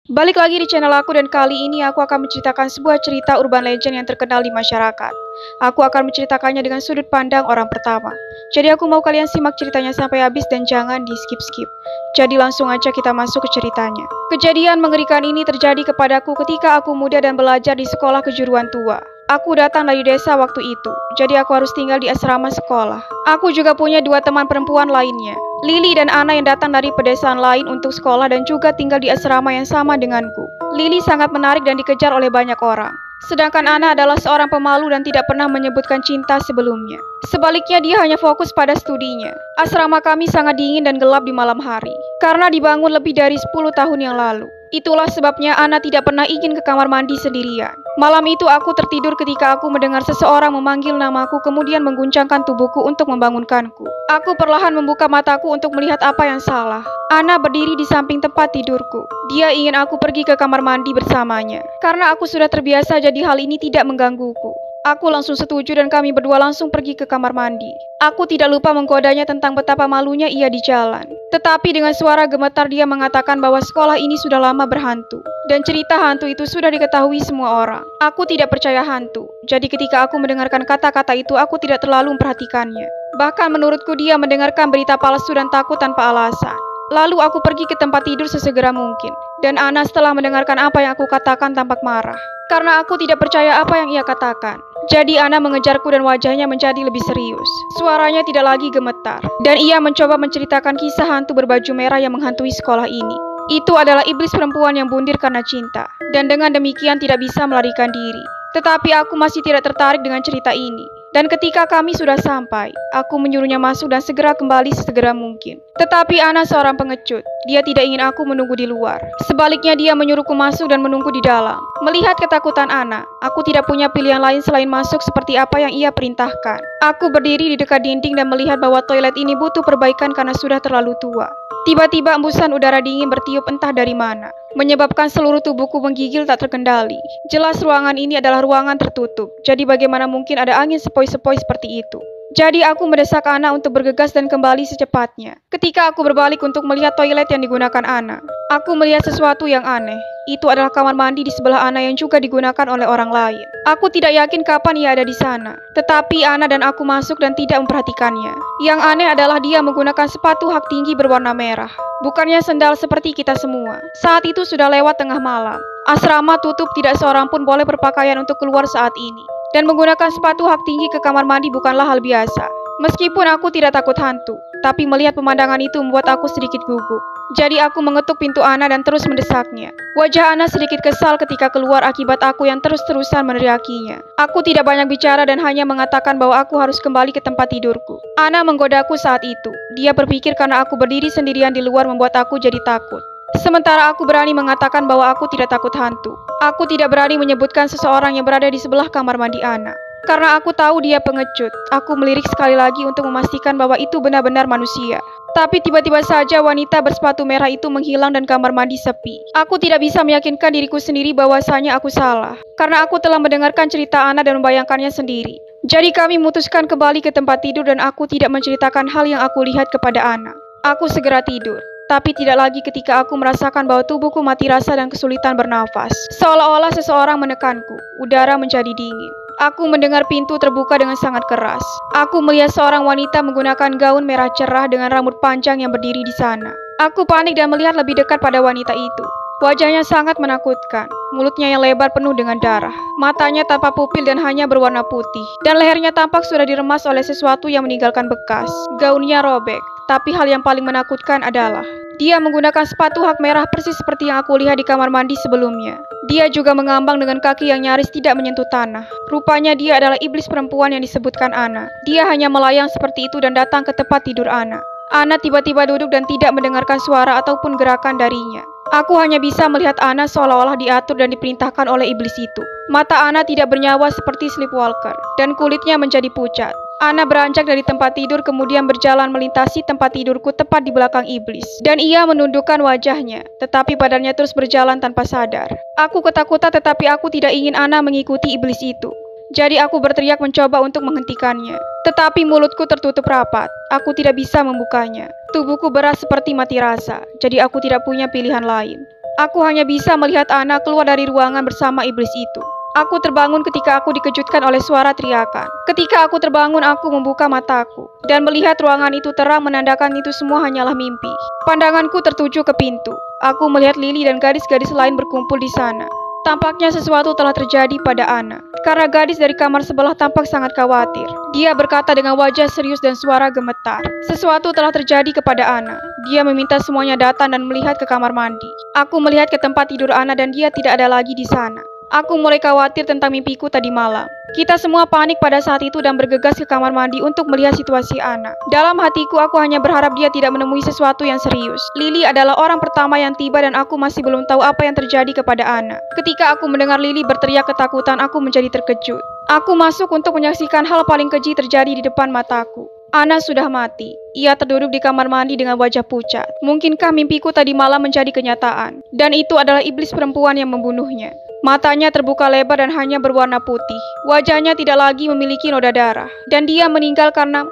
Balik lagi di channel aku dan kali ini aku akan menceritakan sebuah cerita urban legend yang terkenal di masyarakat. Aku akan menceritakannya dengan sudut pandang orang pertama. Jadi aku mau kalian simak ceritanya sampai habis dan jangan di skip-skip. Jadi langsung aja kita masuk ke ceritanya. Kejadian mengerikan ini terjadi kepadaku ketika aku muda dan belajar di sekolah kejuruan tua. Aku datang dari desa waktu itu, jadi aku harus tinggal di asrama sekolah. Aku juga punya dua teman perempuan lainnya, Lily dan Anna yang datang dari pedesaan lain untuk sekolah dan juga tinggal di asrama yang sama denganku. Lily sangat menarik dan dikejar oleh banyak orang. Sedangkan Anna adalah seorang pemalu dan tidak pernah menyebutkan cinta sebelumnya. Sebaliknya dia hanya fokus pada studinya. Asrama kami sangat dingin dan gelap di malam hari, karena dibangun lebih dari 10 tahun yang lalu. Itulah sebabnya Anna tidak pernah ingin ke kamar mandi sendirian. Malam itu aku tertidur ketika aku mendengar seseorang memanggil namaku kemudian mengguncangkan tubuhku untuk membangunkanku. Aku perlahan membuka mataku untuk melihat apa yang salah. Anna berdiri di samping tempat tidurku. Dia ingin aku pergi ke kamar mandi bersamanya. Karena aku sudah terbiasa jadi hal ini tidak menggangguku. Aku langsung setuju dan kami berdua langsung pergi ke kamar mandi. Aku tidak lupa menggodanya tentang betapa malunya ia di jalan. Tetapi dengan suara gemetar dia mengatakan bahwa sekolah ini sudah lama berhantu. Dan cerita hantu itu sudah diketahui semua orang. Aku tidak percaya hantu. Jadi ketika aku mendengarkan kata-kata itu aku tidak terlalu memperhatikannya. Bahkan menurutku dia mendengarkan berita palsu dan takut tanpa alasan. Lalu aku pergi ke tempat tidur sesegera mungkin. Dan Anna setelah mendengarkan apa yang aku katakan tampak marah. Karena aku tidak percaya apa yang ia katakan. Jadi Anna mengejarku dan wajahnya menjadi lebih serius. Suaranya tidak lagi gemetar. Dan ia mencoba menceritakan kisah hantu berbaju merah yang menghantui sekolah ini. Itu adalah iblis perempuan yang bundir karena cinta. Dan dengan demikian tidak bisa melarikan diri. Tetapi aku masih tidak tertarik dengan cerita ini. Dan ketika kami sudah sampai, aku menyuruhnya masuk dan segera kembali sesegera mungkin. Tetapi Anna seorang pengecut. Dia tidak ingin aku menunggu di luar. Sebaliknya dia menyuruhku masuk dan menunggu di dalam. Melihat ketakutan Anna, aku tidak punya pilihan lain selain masuk seperti apa yang ia perintahkan. Aku berdiri di dekat dinding dan melihat bahwa toilet ini butuh perbaikan karena sudah terlalu tua. Tiba-tiba embusan udara dingin bertiup entah dari mana, menyebabkan seluruh tubuhku menggigil tak terkendali. Jelas ruangan ini adalah ruangan tertutup, jadi bagaimana mungkin ada angin sepoi-sepoi seperti itu. Jadi aku mendesak Anna untuk bergegas dan kembali secepatnya. Ketika aku berbalik untuk melihat toilet yang digunakan Anna, aku melihat sesuatu yang aneh. Itu adalah kamar mandi di sebelah Anna yang juga digunakan oleh orang lain. Aku tidak yakin kapan ia ada di sana. Tetapi Anna dan aku masuk dan tidak memperhatikannya. Yang aneh adalah dia menggunakan sepatu hak tinggi berwarna merah. Bukannya sendal seperti kita semua. Saat itu sudah lewat tengah malam. Asrama tutup, tidak seorang pun boleh berpakaian untuk keluar saat ini. Dan menggunakan sepatu hak tinggi ke kamar mandi bukanlah hal biasa. Meskipun aku tidak takut hantu, tapi melihat pemandangan itu membuat aku sedikit gugup. Jadi aku mengetuk pintu Anna dan terus mendesaknya. Wajah Anna sedikit kesal ketika keluar akibat aku yang terus-terusan meneriakinya. Aku tidak banyak bicara dan hanya mengatakan bahwa aku harus kembali ke tempat tidurku. Anna menggodaku saat itu. Dia berpikir karena aku berdiri sendirian di luar membuat aku jadi takut. Sementara aku berani mengatakan bahwa aku tidak takut hantu. Aku tidak berani menyebutkan seseorang yang berada di sebelah kamar mandi Anna. Karena aku tahu dia pengecut, aku melirik sekali lagi untuk memastikan bahwa itu benar-benar manusia. Tapi tiba-tiba saja wanita bersepatu merah itu menghilang dan kamar mandi sepi. Aku tidak bisa meyakinkan diriku sendiri bahwasanya aku salah. Karena aku telah mendengarkan cerita Anna dan membayangkannya sendiri. Jadi kami memutuskan kembali ke tempat tidur dan aku tidak menceritakan hal yang aku lihat kepada Anna. Aku segera tidur. Tapi tidak lagi ketika aku merasakan bahwa tubuhku mati rasa dan kesulitan bernafas. Seolah-olah seseorang menekanku. Udara menjadi dingin. Aku mendengar pintu terbuka dengan sangat keras. Aku melihat seorang wanita menggunakan gaun merah cerah dengan rambut panjang yang berdiri di sana. Aku panik dan melihat lebih dekat pada wanita itu. Wajahnya sangat menakutkan. Mulutnya yang lebar penuh dengan darah. Matanya tanpa pupil dan hanya berwarna putih. Dan lehernya tampak sudah diremas oleh sesuatu yang meninggalkan bekas. Gaunnya robek. Tapi hal yang paling menakutkan adalah dia menggunakan sepatu hak merah persis seperti yang aku lihat di kamar mandi sebelumnya. Dia juga mengambang dengan kaki yang nyaris tidak menyentuh tanah. Rupanya dia adalah iblis perempuan yang disebutkan Anna. Dia hanya melayang seperti itu dan datang ke tempat tidur Anna. Anna tiba-tiba duduk dan tidak mendengarkan suara ataupun gerakan darinya. Aku hanya bisa melihat Anna seolah-olah diatur dan diperintahkan oleh iblis itu. Mata Anna tidak bernyawa seperti sleepwalker, dan kulitnya menjadi pucat. Anna beranjak dari tempat tidur kemudian berjalan melintasi tempat tidurku tepat di belakang iblis. Dan ia menundukkan wajahnya, tetapi badannya terus berjalan tanpa sadar. Aku ketakutan tetapi aku tidak ingin Anna mengikuti iblis itu. Jadi aku berteriak mencoba untuk menghentikannya. Tetapi mulutku tertutup rapat. Aku tidak bisa membukanya. Tubuhku berat seperti mati rasa. Jadi aku tidak punya pilihan lain. Aku hanya bisa melihat Ana keluar dari ruangan bersama iblis itu. Aku terbangun ketika aku dikejutkan oleh suara teriakan. Ketika aku terbangun, aku membuka mataku dan melihat ruangan itu terang, menandakan itu semua hanyalah mimpi. Pandanganku tertuju ke pintu. Aku melihat Lily dan gadis-gadis lain berkumpul di sana. Tampaknya sesuatu telah terjadi pada Ana, karena gadis dari kamar sebelah tampak sangat khawatir. Dia berkata dengan wajah serius dan suara gemetar. Sesuatu telah terjadi kepada Ana. Dia meminta semuanya datang dan melihat ke kamar mandi. Aku melihat ke tempat tidur Ana dan dia tidak ada lagi di sana. Aku mulai khawatir tentang mimpiku tadi malam. Kita semua panik pada saat itu dan bergegas ke kamar mandi untuk melihat situasi Ana. Dalam hatiku, aku hanya berharap dia tidak menemui sesuatu yang serius. Lily adalah orang pertama yang tiba dan aku masih belum tahu apa yang terjadi kepada Ana. Ketika aku mendengar Lily berteriak ketakutan, aku menjadi terkejut. Aku masuk untuk menyaksikan hal paling keji terjadi di depan mataku. Ana sudah mati. Ia terduduk di kamar mandi dengan wajah pucat. Mungkinkah mimpiku tadi malam menjadi kenyataan? Dan itu adalah iblis perempuan yang membunuhnya. Matanya terbuka lebar dan hanya berwarna putih. Wajahnya tidak lagi memiliki noda darah. Dan dia meninggal karena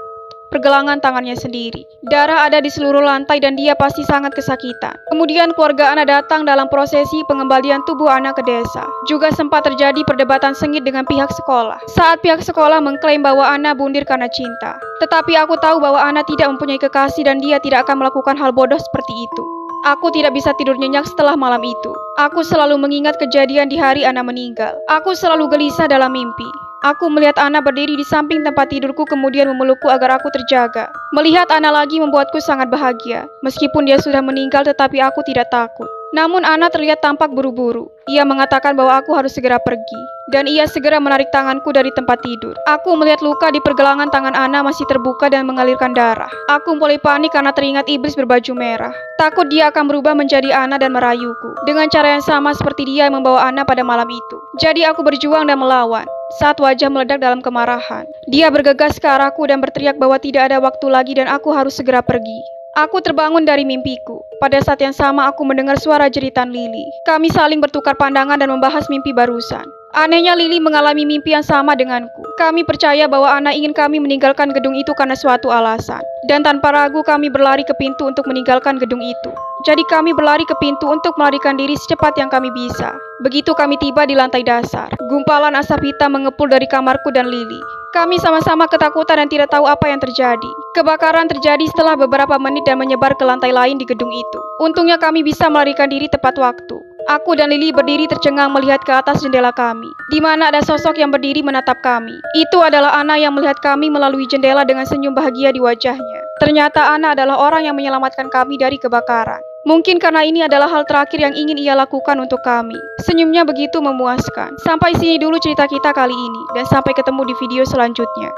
pergelangan tangannya sendiri. Darah ada di seluruh lantai dan dia pasti sangat kesakitan. Kemudian keluarga Ana datang dalam prosesi pengembalian tubuh Ana ke desa. Juga sempat terjadi perdebatan sengit dengan pihak sekolah. Saat pihak sekolah mengklaim bahwa Ana bundir karena cinta. Tetapi aku tahu bahwa Ana tidak mempunyai kekasih dan dia tidak akan melakukan hal bodoh seperti itu. Aku tidak bisa tidur nyenyak setelah malam itu. Aku selalu mengingat kejadian di hari Ana meninggal. Aku selalu gelisah dalam mimpi. Aku melihat Ana berdiri di samping tempat tidurku kemudian memelukku agar aku terjaga. Melihat Ana lagi membuatku sangat bahagia. Meskipun dia sudah meninggal tetapi aku tidak takut. Namun Ana terlihat tampak buru-buru. Ia mengatakan bahwa aku harus segera pergi. Dan ia segera menarik tanganku dari tempat tidur. Aku melihat luka di pergelangan tangan Ana masih terbuka dan mengalirkan darah. Aku mulai panik karena teringat iblis berbaju merah. Takut dia akan berubah menjadi Ana dan merayuku. Dengan cara yang sama seperti dia yang membawa Ana pada malam itu. Jadi aku berjuang dan melawan. Saat wajah meledak dalam kemarahan. Dia bergegas ke arahku dan berteriak bahwa tidak ada waktu lagi dan aku harus segera pergi. Aku terbangun dari mimpiku. Pada saat yang sama aku mendengar suara jeritan Lily. Kami saling bertukar pandangan dan membahas mimpi barusan. Anehnya Lily mengalami mimpi yang sama denganku. Kami percaya bahwa Ana ingin kami meninggalkan gedung itu karena suatu alasan. Dan tanpa ragu kami berlari ke pintu untuk meninggalkan gedung itu. Jadi kami berlari ke pintu untuk melarikan diri secepat yang kami bisa. Begitu kami tiba di lantai dasar, gumpalan asap hitam mengepul dari kamarku dan Lily. Kami sama-sama ketakutan dan tidak tahu apa yang terjadi. Kebakaran terjadi setelah beberapa menit dan menyebar ke lantai lain di gedung itu. Untungnya kami bisa melarikan diri tepat waktu. Aku dan Lily berdiri tercengang melihat ke atas jendela kami, di mana ada sosok yang berdiri menatap kami. Itu adalah Ana yang melihat kami melalui jendela dengan senyum bahagia di wajahnya. Ternyata Ana adalah orang yang menyelamatkan kami dari kebakaran. Mungkin karena ini adalah hal terakhir yang ingin ia lakukan untuk kami. Senyumnya begitu memuaskan. Sampai sini dulu cerita kita kali ini, dan sampai ketemu di video selanjutnya.